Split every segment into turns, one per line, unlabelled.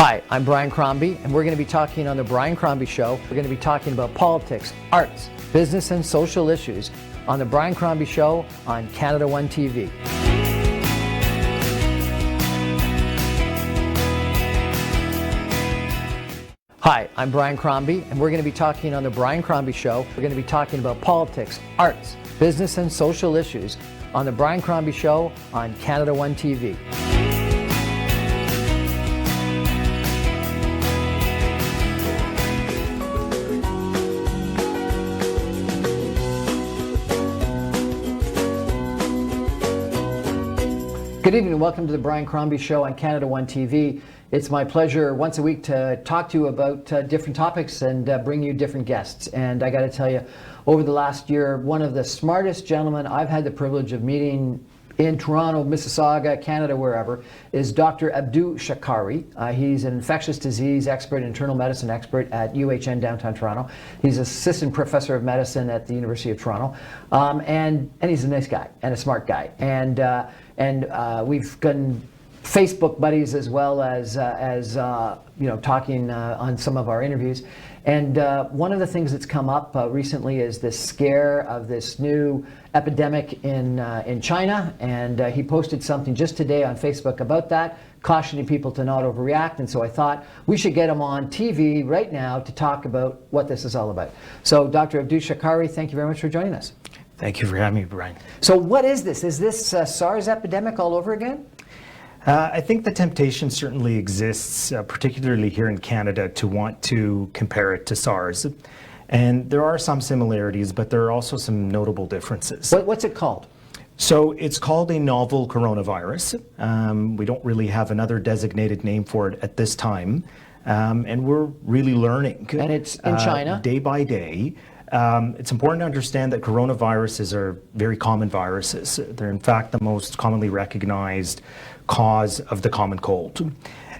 Hi, I'm Brian Crombie, and we're going to be talking on the Brian Crombie Show. We're going to be talking about politics, arts, business, and social issues on the Brian Crombie Show on Canada One TV. Hi, I'm Brian Crombie, and we're going to be talking on the Brian Crombie Show. We're going to be talking about politics, arts, business, and social issues on the Brian Crombie Show on Canada One TV. Good evening and welcome to the Brian Crombie Show on Canada One TV. It's my pleasure once a week to talk to you about different topics and bring you different guests. And I got to tell you, over the last year, one of the smartest gentlemen I've had the privilege of meeting in Toronto, Mississauga, Canada, wherever, is Dr. Abdu Sharkawy. He's an infectious disease expert, internal medicine expert at UHN downtown Toronto. He's assistant professor of medicine at the University of Toronto, and he's a nice guy and a smart guy. And we've gotten Facebook buddies as well as talking on some of our interviews. And one of the things that's come up recently is this scare of this new epidemic in China, and he posted something just today on Facebook about that, cautioning people to not overreact. And so I thought we should get him on TV right now to talk about what this is all about. So Dr. Abdu Sharkawy, thank you very much for joining us.
Thank you for having me, Brian.
So what is this? Is this SARS epidemic all over again?
I think the temptation certainly exists, particularly here in Canada, to want to compare it to SARS. And there are some similarities, but there are also some notable differences.
What's it called?
So it's called a novel coronavirus. We don't really have another designated name for it at this time. And we're really learning.
And it's in China?
Day by day. It's important to understand that coronaviruses are very common viruses. They're in fact the most commonly recognized cause of the common cold.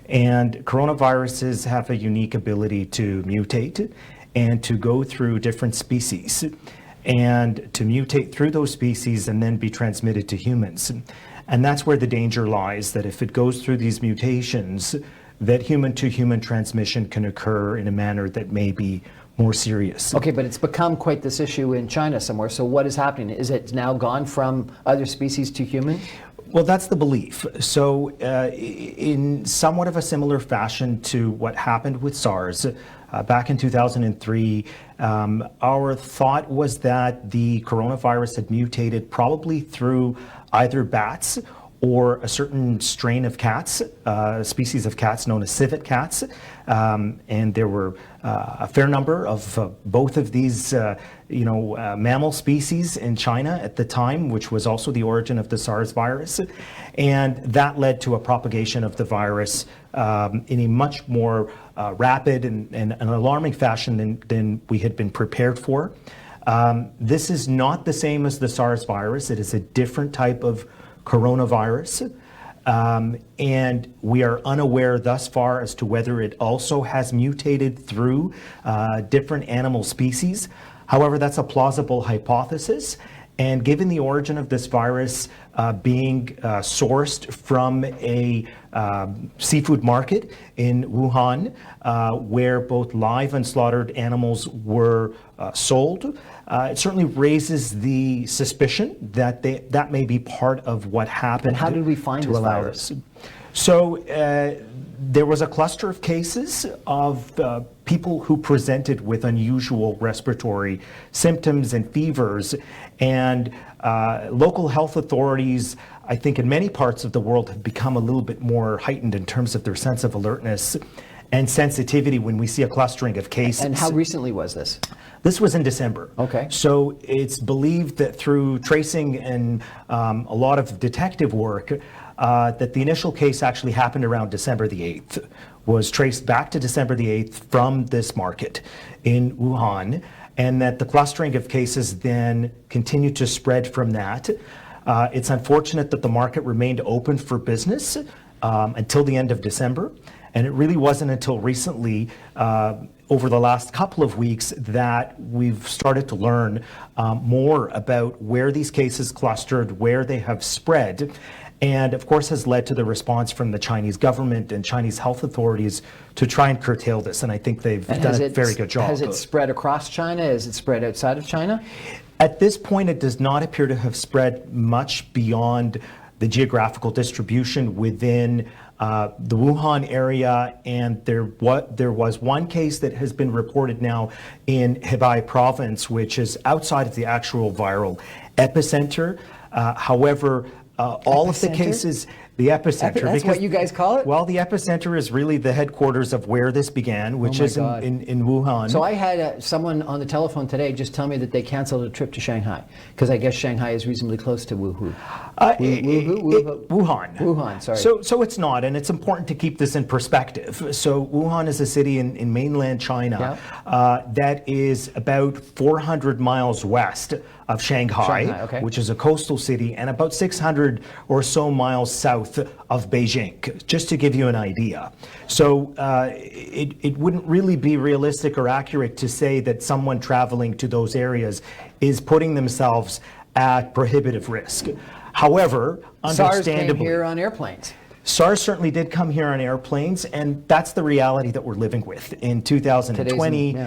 And coronaviruses have a unique ability to mutate and to go through different species and to mutate through those species and then be transmitted to humans. And that's where the danger lies, that if it goes through these mutations, that human-to-human transmission can occur in a manner that may be more serious.
Okay, but it's become quite this issue in China somewhere. So what is happening? Is it now gone from other species to human?
Well, that's the belief. So in somewhat of a similar fashion to what happened with SARS back in 2003, our thought was that the coronavirus had mutated probably through either bats or a certain strain of cats, a species of cats known as civet cats. And there were a fair number of both of these mammal species in China at the time, which was also the origin of the SARS virus. And that led to a propagation of the virus in a much more rapid and an alarming fashion than we had been prepared for. This is not the same as the SARS virus. It is a different type of coronavirus, and we are unaware thus far as to whether it also has mutated through different animal species. However, that's a plausible hypothesis, and given the origin of this virus being sourced from a seafood market in Wuhan, where both live and slaughtered animals were sold, it certainly raises the suspicion that that may be part of what happened.
And how did we find this virus?
So there was a cluster of cases of people who presented with unusual respiratory symptoms and fevers, and local health authorities, I think in many parts of the world, have become a little bit more heightened in terms of their sense of alertness and sensitivity when we see a clustering of cases.
And how recently was this?
This was in December.
Okay.
So it's believed that through tracing and a lot of detective work, that the initial case actually happened around December the 8th, was traced back to December the 8th from this market in Wuhan, and that the clustering of cases then continued to spread from that. It's unfortunate that the market remained open for business until the end of December. And it really wasn't until recently, over the last couple of weeks, that we've started to learn more about where these cases clustered, where they have spread. and of course has led to the response from the Chinese government and Chinese health authorities to try and curtail this, and I think they've done a very good job.
Has it spread across China? Is it spread outside of China?
At this point, it does not appear to have spread much beyond the geographical distribution within the Wuhan area, and there was one case that has been reported now in Hebei province, which is outside of the actual viral epicenter. However, all of the cases, the epicenter.
That's what you guys call it?
Well, the epicenter is really the headquarters of where this began, which is in Wuhan.
So I had someone on the telephone today just tell me that they canceled a trip to Shanghai, because I guess Shanghai is reasonably close to Wuhan. Wuhan, sorry.
So it's not, and it's important to keep this in perspective. So Wuhan is a city in mainland China that is about 400 miles west of Shanghai, which is a coastal city, and about 600 or so miles south of Beijing, just to give you an idea. So it wouldn't really be realistic or accurate to say that someone traveling to those areas is putting themselves at prohibitive risk. However, understandably,
SARS came here on airplanes.
SARS certainly did come here on airplanes, and that's the reality that we're living with in 2020.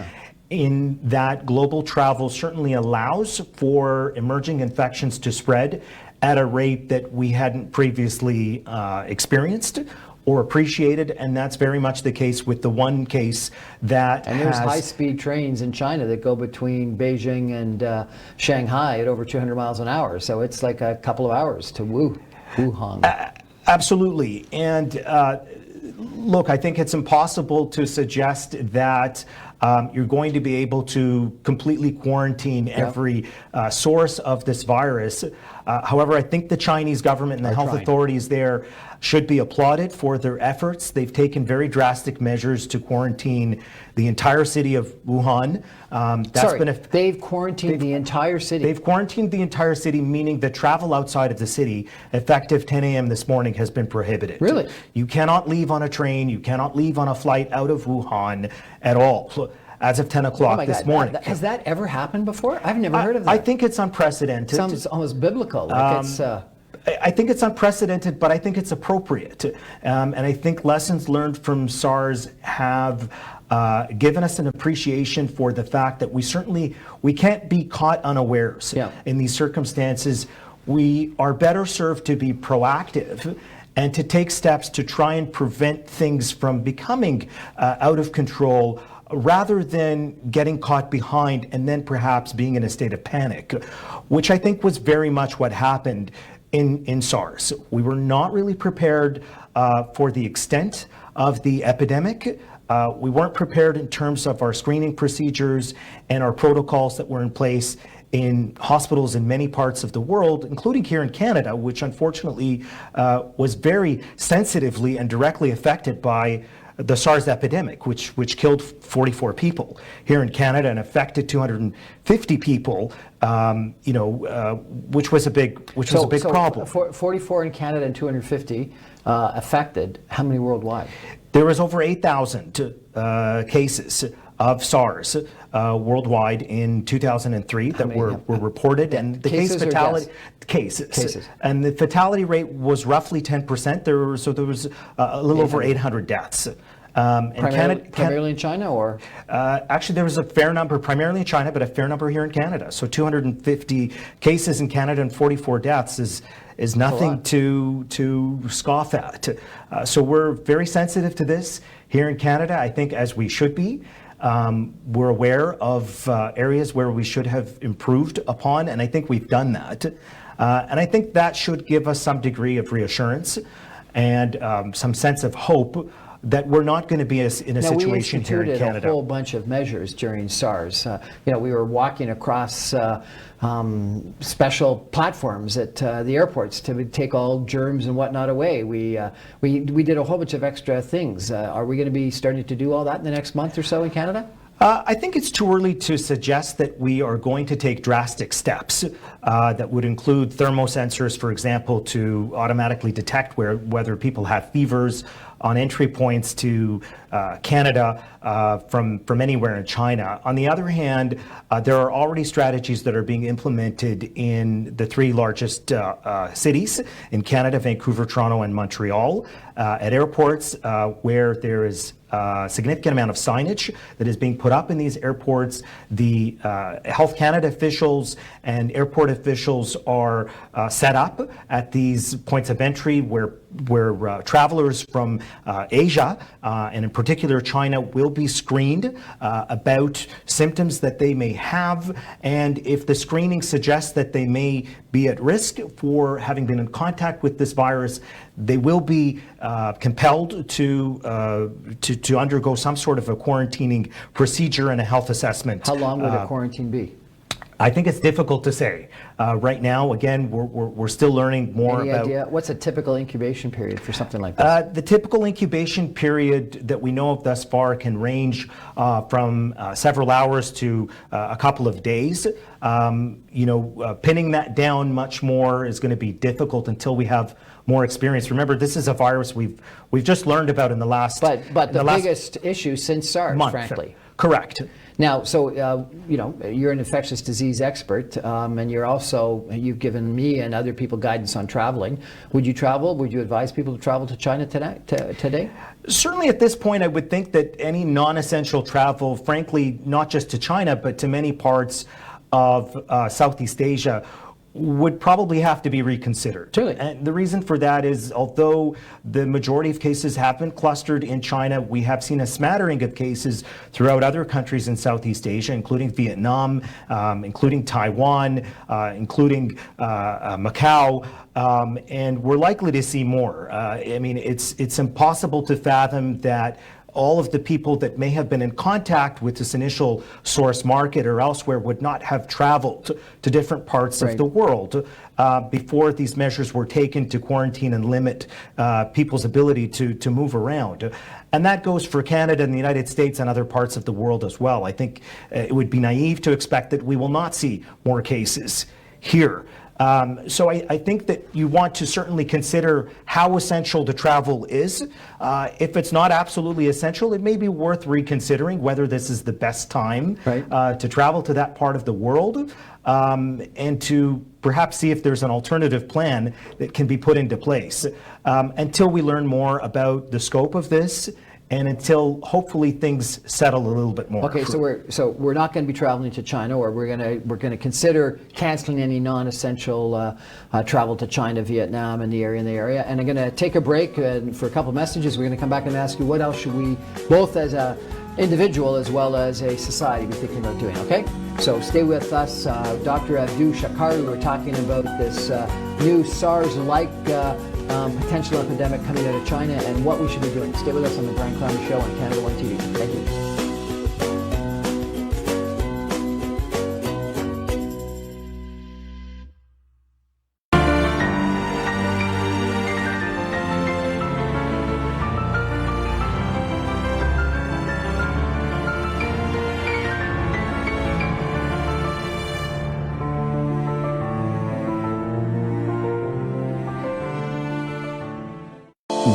In that global travel certainly allows for emerging infections to spread at a rate that we hadn't previously experienced or appreciated, and that's very much the case with the one case that
and there's high-speed trains in China that go between Beijing and Shanghai at over 200 miles an hour, so it's like a couple of hours to Wuhan.
Absolutely, and look, I think it's impossible to suggest that you're going to be able to completely quarantine every source of this virus. However, I think the Chinese government and the health authorities there should be applauded for their efforts. They've taken very drastic measures to quarantine the entire city of Wuhan.
They've quarantined the entire city?
They've quarantined the entire city, meaning that travel outside of the city, effective 10 a.m. this morning, has been prohibited.
Really?
You cannot leave on a train, you cannot leave on a flight out of Wuhan at all. As of 10 o'clock this morning.
Has that ever happened before? I've never heard of that.
I think it's unprecedented.
It sounds almost biblical.
I think it's unprecedented, but I think it's appropriate. And I think lessons learned from SARS have given us an appreciation for the fact that we can't be caught unawares in these circumstances. We are better served to be proactive and to take steps to try and prevent things from becoming out of control, rather than getting caught behind and then perhaps being in a state of panic, which I think was very much what happened in SARS. We were not really prepared for the extent of the epidemic. We weren't prepared in terms of our screening procedures and our protocols that were in place in hospitals in many parts of the world, including here in Canada, which unfortunately was very sensitively and directly affected by the SARS epidemic, which killed 44 people here in Canada and affected 250 people. Which was a big problem.
44 in Canada and 250 affected. How many worldwide?
There was over 8,000 cases of SARS worldwide in 2003 that were reported, and the cases. And the fatality rate was roughly 10%. There was a little over 800 deaths.
Primarily in China, or?
Actually, there was a fair number, primarily in China, but a fair number here in Canada. So 250 cases in Canada and 44 deaths is nothing to scoff at. So we're very sensitive to this here in Canada, I think, as we should be. We're aware of areas where we should have improved upon, and I think we've done that. And I think that should give us some degree of reassurance and some sense of hope that we're not going to be in a situation here in Canada.
We instituted a whole bunch of measures during SARS. We were walking across special platforms at the airports to take all germs and whatnot away. We did a whole bunch of extra things. Are we going to be starting to do all that in the next month or so in Canada?
I think it's too early to suggest that we are going to take drastic steps that would include thermosensors, for example, to automatically detect whether people have fevers on entry points to Canada from anywhere in China. On the other hand, there are already strategies that are being implemented in the three largest cities in Canada, Vancouver, Toronto, and Montreal, at airports where there is a significant amount of signage that is being put up in these airports. The Health Canada officials and airport officials are set up at these points of entry where travelers from Asia, and in particular China, will be screened about symptoms that they may have, and if the screening suggests that they may be at risk for having been in contact with this virus, they will be compelled to undergo some sort of a quarantining procedure and a health assessment.
How long would a quarantine be?
I think it's difficult to say. Right now, again, we're still learning more
Any
about...
idea? What's a typical incubation period for something like this?
The typical incubation period that we know of thus far can range from several hours to a couple of days. Pinning that down much more is going to be difficult until we have more experience. Remember, this is a virus we've just learned about in the last...
But the biggest issue since SARS,
month,
frankly.
Correct.
Now, so, you're an infectious disease expert, and you've given me and other people guidance on traveling. Would you travel? Would you advise people to travel to China today?
Certainly at this point, I would think that any non-essential travel, frankly, not just to China, but to many parts of Southeast Asia, would probably have to be reconsidered.
Really?
And the reason for that is, although the majority of cases have been clustered in China, we have seen a smattering of cases throughout other countries in Southeast Asia, including Vietnam, including Taiwan, including Macau, and we're likely to see more. It's impossible to fathom that all of the people that may have been in contact with this initial source market or elsewhere would not have traveled to different parts of the world before these measures were taken to quarantine and limit people's ability to move around. And that goes for Canada and the United States and other parts of the world as well. I think it would be naive to expect that we will not see more cases here. So I think that you want to certainly consider how essential the travel is. If it's not absolutely essential, it may be worth reconsidering whether this is the best time to travel to that part of the world, and to perhaps see if there's an alternative plan that can be put into place until we learn more about the scope of this, and until hopefully things settle a little bit more.
Okay, so we're not going to be traveling to China, or we're going to consider canceling any non-essential travel to China, Vietnam, and the area. And I'm going to take a break for a couple of messages. We're going to come back and ask you what else should we, both as a individual as well as a society, be thinking about doing. Okay, so stay with us. Dr. Abdu Sharkawy, we're talking about this new SARS-like potential epidemic coming out of China and what we should be doing. Stay with us on the Brian Crombie Show on Canada One TV. Thank you.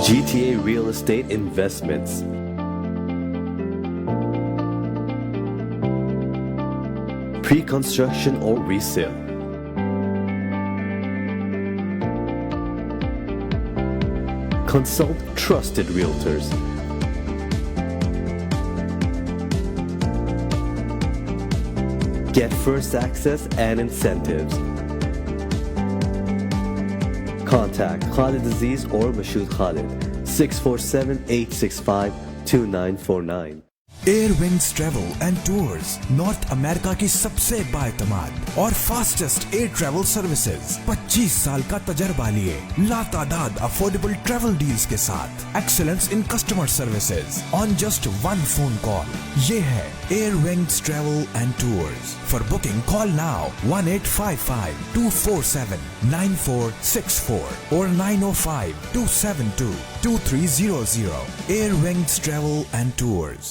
GTA Real Estate Investments. Pre-construction or resale. Consult trusted realtors. Get first access and incentives. Contact Khalid Aziz or Mashood Khalid, 647-865-2949.
Air wings travel and tours north America की सबसे बाएतमाद और fastest air travel services. 25 साल का तजर्बा लिए लातादाद affordable travel deals के साथ excellence in customer services on just one phone call. ये है air wings travel and tours. For booking call now 1855-247-9464 or 905-272-2300. Air Wings Travel and Tours.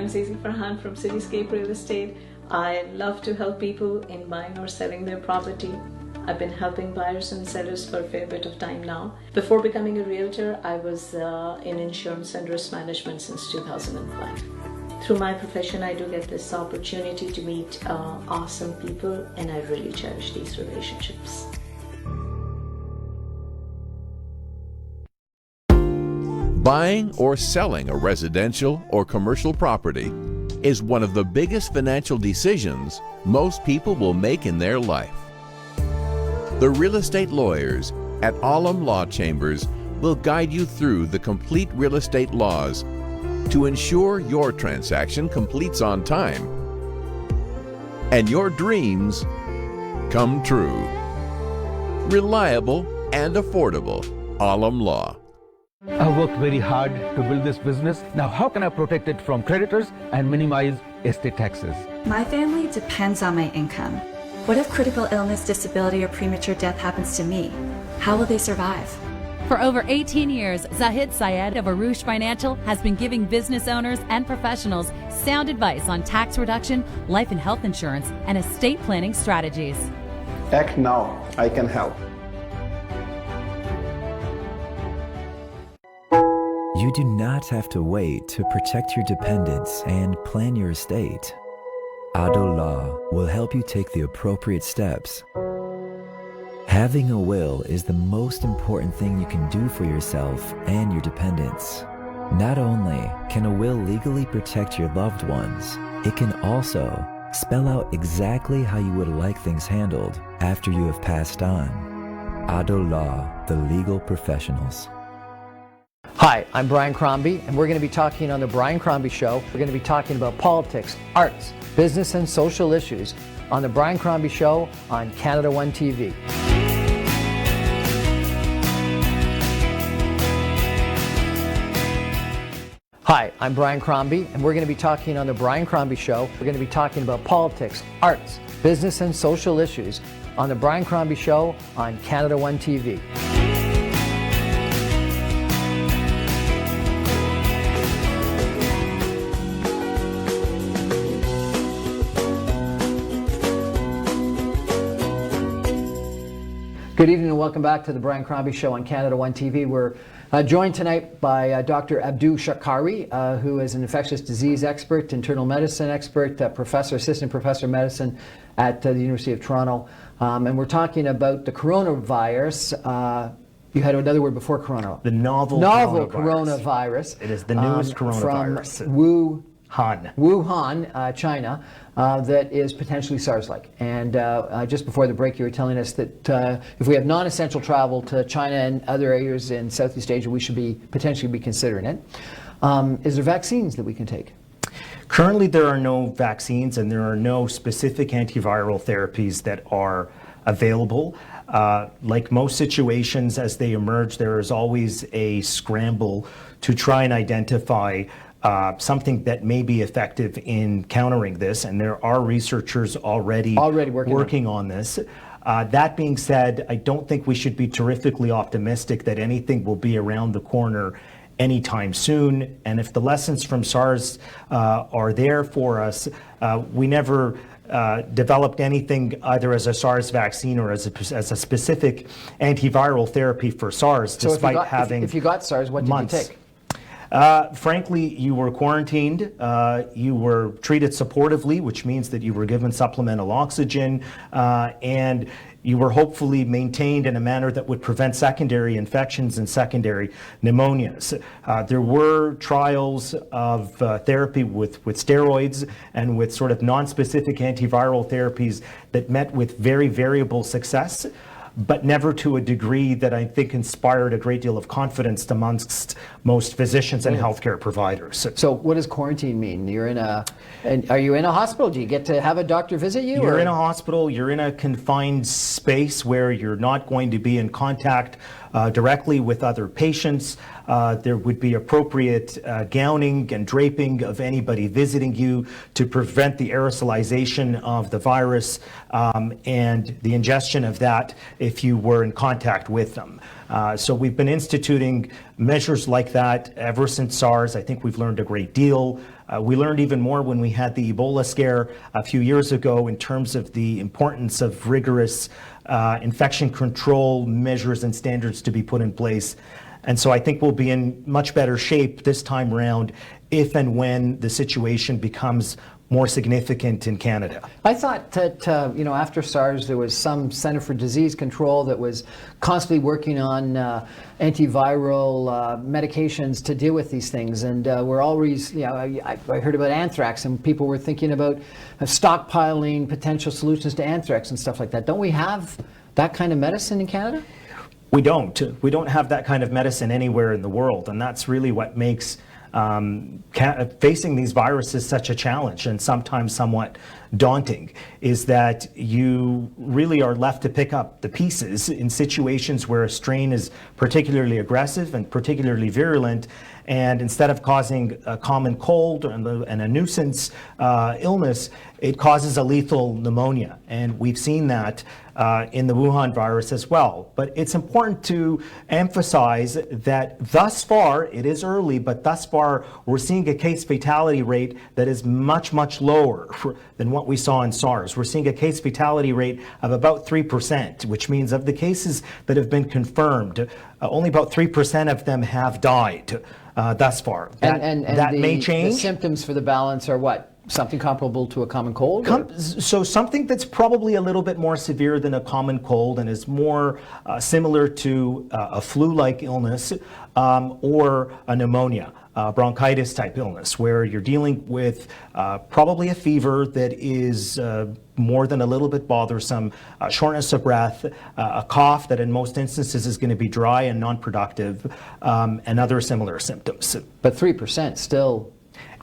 I'm Zizi Farhan from Cityscape Real Estate. I love to help people in buying or selling their property. I've been helping buyers and sellers for a fair bit of time now. Before becoming a realtor, I was in insurance and risk management since 2005. Through my profession, I do get this opportunity to meet awesome people, and I really cherish these relationships.
Buying or selling a residential or commercial property is one of the biggest financial decisions most people will make in their life. The real estate lawyers at Alam Law Chambers will guide you through the complete real estate laws to ensure your transaction completes on time and your dreams come true. Reliable and affordable. Alam Law.
I worked very hard to build this business. Now, how can I protect it from creditors and minimize estate taxes?
My family depends on my income. What if critical illness, disability, or premature death happens to me? How will they survive?
For over 18 years, Zahid Syed of Arush Financial has been giving business owners and professionals sound advice on tax reduction, life and health insurance, and estate planning strategies.
Act now. I can help.
You do not have to wait to protect your dependents and plan your estate. Ado Law will help you take the appropriate steps. Having a will is the most important thing you can do for yourself and your dependents. Not only can a will legally protect your loved ones, it can also spell out exactly how you would like things handled after you have passed on. Ado Law, the legal professionals.
Hi, I'm Brian Crombie, and we're going to be talking on the Brian Crombie Show. We're going to be talking about politics, arts, business, and social issues on the Brian Crombie Show on Canada One TV. Hi, I'm Brian Crombie, and we're going to be talking on the Brian Crombie Show. We're going to be talking about politics, arts, business, and social issues on the Brian Crombie Show on Canada One TV. Good evening and welcome back to the Brian Crombie Show on Canada One TV. We're joined tonight by Dr Abdu Sharkawy, who is an infectious disease expert, internal medicine expert, assistant professor of medicine at the University of Toronto. And we're talking about the coronavirus. You had another word before corona.
The novel
coronavirus.
It is the newest coronavirus.
From
Wuhan,
China, that is potentially SARS-like. And just before the break, you were telling us that if we have non-essential travel to China and other areas in Southeast Asia, we should potentially be considering it. Is there vaccines that we can take?
Currently, there are no vaccines and there are no specific antiviral therapies that are available. Like most situations as they emerge, there is always a scramble to try and identify something that may be effective in countering this, and there are researchers already working on this. That being said, I don't think we should be terrifically optimistic that anything will be around the corner anytime soon. And if the lessons from SARS are there for us, we never developed anything either as a SARS vaccine or as a specific antiviral therapy for SARS,
so
despite
if you got SARS, what did you take?
Frankly, you were quarantined, you were treated supportively, which means that you were given supplemental oxygen, and you were hopefully maintained in a manner that would prevent secondary infections and secondary pneumonias. There were trials of therapy with steroids and with sort of non-specific antiviral therapies that met with very variable success, but never to a degree that I think inspired a great deal of confidence amongst most physicians and healthcare providers.
So what does quarantine mean? Are you in a hospital? Do you get to have a doctor visit you?
You're in a hospital, you're in a confined space where you're not going to be in contact directly with other patients. There would be appropriate gowning and draping of anybody visiting you to prevent the aerosolization of the virus and the ingestion of that if you were in contact with them. So we've been instituting measures like that ever since SARS. I think we've learned a great deal. We learned even more when we had the Ebola scare a few years ago in terms of the importance of rigorous infection control measures and standards to be put in place. And so I think we'll be in much better shape this time around if and when the situation becomes more significant in Canada.
I thought that, after SARS, there was some Center for Disease Control that was constantly working on antiviral medications to deal with these things. And we're always, I heard about anthrax, and people were thinking about stockpiling potential solutions to anthrax and stuff like that. Don't we have that kind of medicine in Canada?
We don't. We don't have that kind of medicine anywhere in the world, and that's really what makes facing these viruses such a challenge and sometimes somewhat daunting, is that you really are left to pick up the pieces in situations where a strain is particularly aggressive and particularly virulent, and instead of causing a common cold and a nuisance illness, it causes a lethal pneumonia. And we've seen that in the Wuhan virus as well. But it's important to emphasize that thus far, it is early, but thus far we're seeing a case fatality rate that is much, much lower than what we saw in SARS. We're seeing a case fatality rate of about 3%, which means of the cases that have been confirmed, only about 3% of them have died thus far. That may change.
The symptoms for the balance are what? Something comparable to a common cold?
So something that's probably a little bit more severe than a common cold and is more similar to a flu-like illness or a pneumonia, bronchitis type illness, where you're dealing with probably a fever that is more than a little bit bothersome, shortness of breath, a cough that in most instances is going to be dry and non-productive, and other similar symptoms.
But 3% still...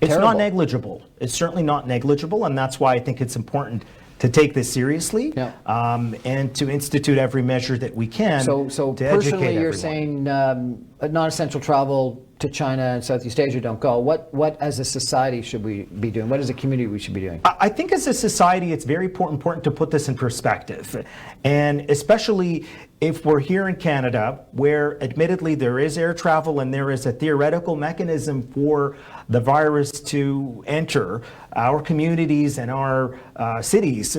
It's
terrible.
not negligible. It's certainly not negligible, and that's why I think it's important to take this seriously, and to institute every measure that we can.
So
to
personally, you're
everyone.
saying non-essential travel to China and Southeast Asia don't go. What as a society should we be doing? What as a community we should be doing?
I think as a society, it's very important to put this in perspective, and especially if we're here in Canada, where admittedly there is air travel and there is a theoretical mechanism for the virus to enter our communities and our cities.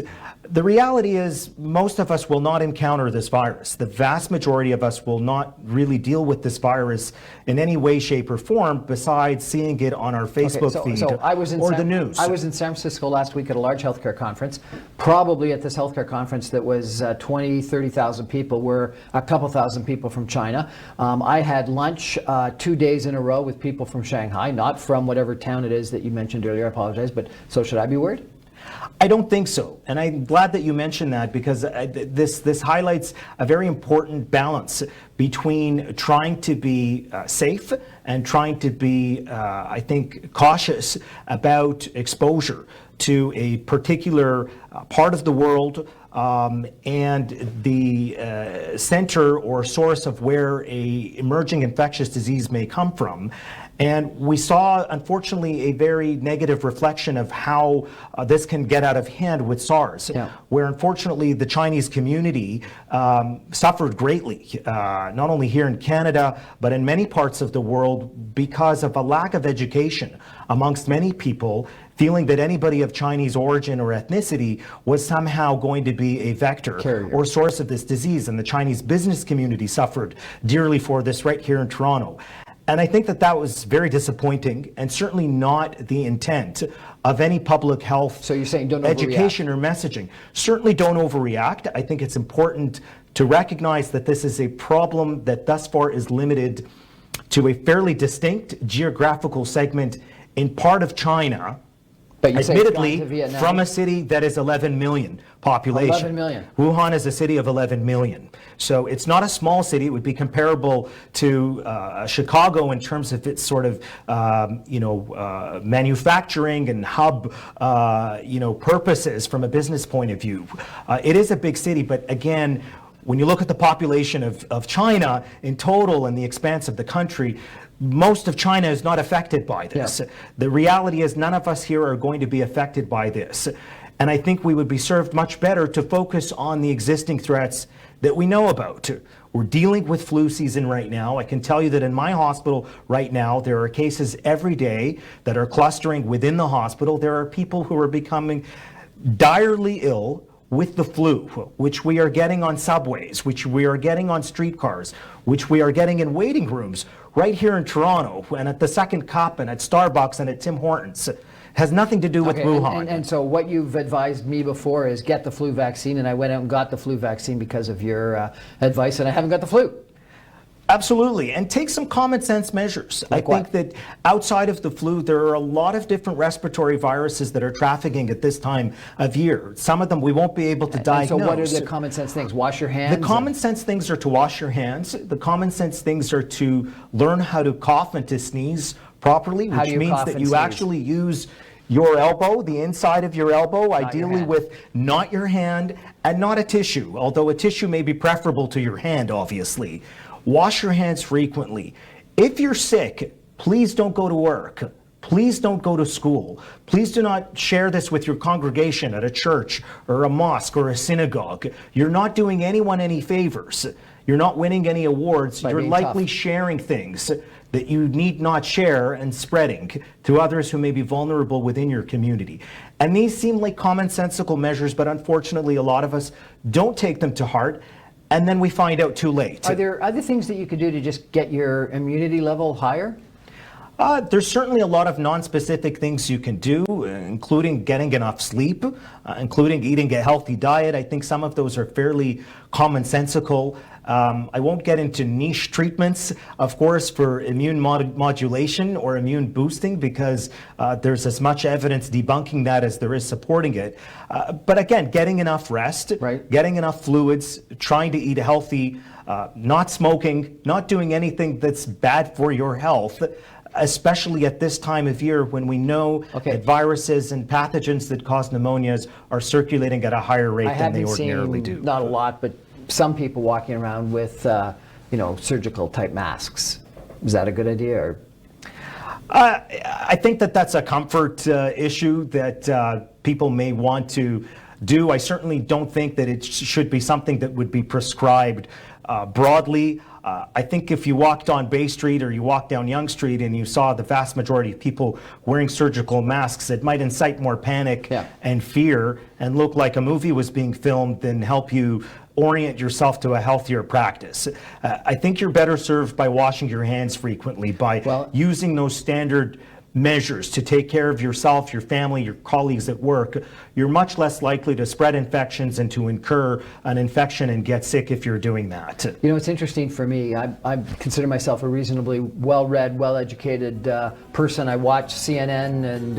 The reality is most of us will not encounter this virus. The vast majority of us will not really deal with this virus in any way, shape, or form besides seeing it on our Facebook feed or the news.
I was in San Francisco last week at a large healthcare conference. Probably at this healthcare conference that was 20, 30,000 people were a couple thousand people from China. I had lunch 2 days in a row with people from Shanghai, not from whatever town it is that you mentioned earlier. I apologize, but so should I be worried?
I don't think so, and I'm glad that you mentioned that, because this highlights a very important balance between trying to be safe and trying to be, I think, cautious about exposure to a particular part of the world and the center or source of where a emerging infectious disease may come from. And we saw, unfortunately, a very negative reflection of how this can get out of hand with SARS, where unfortunately the Chinese community suffered greatly, not only here in Canada, but in many parts of the world, because of a lack of education amongst many people, feeling that anybody of Chinese origin or ethnicity was somehow going to be a vector or source of this disease. And the Chinese business community suffered dearly for this right here in Toronto. And I think that that was very disappointing, and certainly not the intent of any public health education or messaging. Certainly don't overreact. I think it's important to recognize that this is a problem that thus far is limited to a fairly distinct geographical segment in part of China,
but
admittedly from a city that is 11 million population.
11 million.
Wuhan is a city of 11 million. So it's not a small city. It would be comparable to Chicago in terms of its sort of, manufacturing and hub, purposes from a business point of view. It is a big city, but again, when you look at the population of China in total and the expanse of the country, most of China is not affected by this. The reality is none of us here are going to be affected by this. And I think we would be served much better to focus on the existing threats that we know about. We're dealing with flu season right now. I can tell you that in my hospital right now, there are cases every day that are clustering within the hospital. There are people who are becoming direly ill with the flu, which we are getting on subways, which we are getting on streetcars, which we are getting in waiting rooms right here in Toronto and at the Second Cup and at Starbucks and at Tim Hortons. Has nothing to do with Wuhan.
And so what you've advised me before is get the flu vaccine, and I went out and got the flu vaccine because of your advice, and I haven't got the flu.
Absolutely, and take some common sense measures.
Like
I think that outside of the flu, there are a lot of different respiratory viruses that are trafficking at this time of year. Some of them we won't be able to diagnose.
And so what are the common sense things? Wash your hands?
The common sense things are to wash your hands. The common sense things are to learn how to cough and to sneeze properly, which means that you actually use your elbow, the inside of your elbow, ideally with not your hand and not a tissue, although a tissue may be preferable to your hand, obviously. Wash your hands frequently. If you're sick, please don't go to work. Please don't go to school. Please do not share this with your congregation at a church or a mosque or a synagogue. You're not doing anyone any favors. You're not winning any awards. You're likely sharing things that you need not share and spreading to others who may be vulnerable within your community. And these seem like commonsensical measures, but unfortunately a lot of us don't take them to heart, and then we find out too late.
Are there other things that you could do to just get your immunity level higher?
There's certainly a lot of non-specific things you can do, including getting enough sleep, including eating a healthy diet. I think some of those are fairly commonsensical. I won't get into niche treatments, of course, for immune modulation or immune boosting, because there's as much evidence debunking that as there is supporting it. But again, getting enough rest, getting enough fluids, trying to eat healthy, not smoking, not doing anything that's bad for your health, especially at this time of year when we know that viruses and pathogens that cause pneumonias are circulating at a higher rate than they ordinarily do.
Not a lot, but some people walking around with, surgical type masks. Is that a good idea? Or?
I think that that's a comfort issue that people may want to do. I certainly don't think that it should be something that would be prescribed broadly. I think if you walked on Bay Street or you walked down Yonge Street and you saw the vast majority of people wearing surgical masks, it might incite more panic and fear and look like a movie was being filmed than help you orient yourself to a healthier practice. I think you're better served by washing your hands frequently, by using those standard measures to take care of yourself, your family, your colleagues at work. You're much less likely to spread infections and to incur an infection and get sick if you're doing that.
You know, it's interesting for me. I consider myself a reasonably well-read, well-educated person. I watch CNN and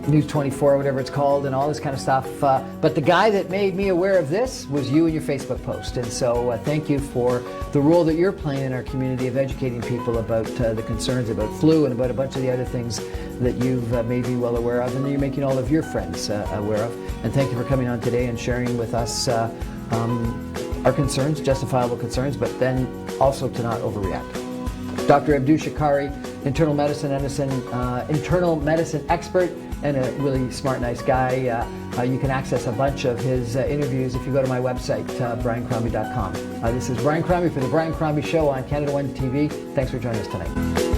News 24, whatever it's called, and all this kind of stuff. But the guy that made me aware of this was you and your Facebook post. And so thank you for the role that you're playing in our community of educating people about the concerns about flu and about a bunch of the other things that you've made me well aware of and that you're making all of your friends aware of. And thank you for coming on today and sharing with us our concerns, justifiable concerns, but then also to not overreact. Dr. Abdu Sharkawy, internal medicine expert, and a really smart, nice guy. You can access a bunch of his interviews if you go to my website, briancrombie.com. This is Brian Crombie for The Brian Crombie Show on Canada One TV. Thanks for joining us tonight.